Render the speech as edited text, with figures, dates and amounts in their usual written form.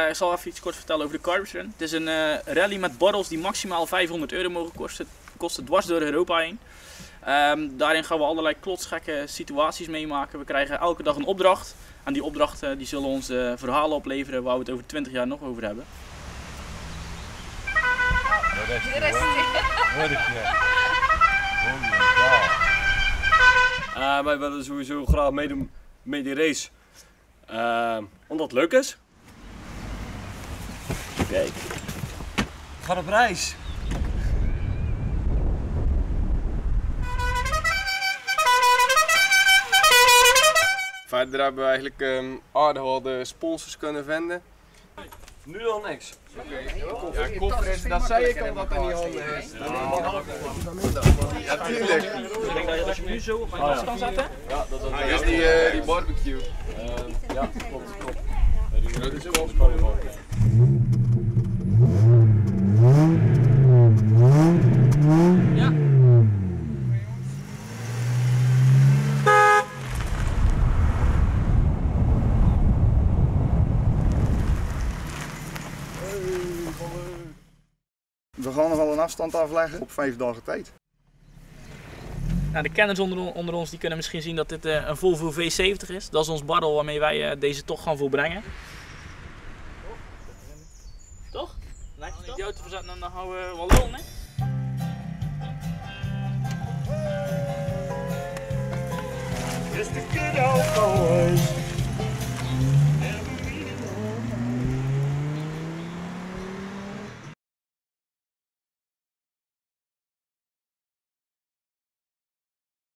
Ik zal even iets kort vertellen over de Carbis Run. Het is een rally met barrels die maximaal €500 mogen kosten dwars door Europa heen. Daarin gaan we allerlei klotsgekke situaties meemaken. We krijgen elke dag een opdracht. En die opdrachten die zullen ons verhalen opleveren waar we het over 20 jaar nog over hebben. Wij willen sowieso graag meedoen met die race. Omdat het leuk is. Kijk. We gaan op reis. Verder hebben we eigenlijk aardig wel de sponsors kunnen vinden. Nu al niks. Ja, koffer is, dat zei ik al dat dat niet handig is. Ja, tuurlijk. Ik denk dat je nu zo op mijn tas kan zetten. Ja, dat Dat is die barbecue. ja, klopt. Dat is ook wel Ja. We gaan nog wel een afstand afleggen op 5 dagen tijd. Nou, de kenners onder ons die kunnen misschien zien dat dit een Volvo V70 is. Dat is ons barrel waarmee wij deze tocht gaan volbrengen. Toch? Lijkt het die auto verzetten en dan houden we wel lol, hè? Just a good old boy.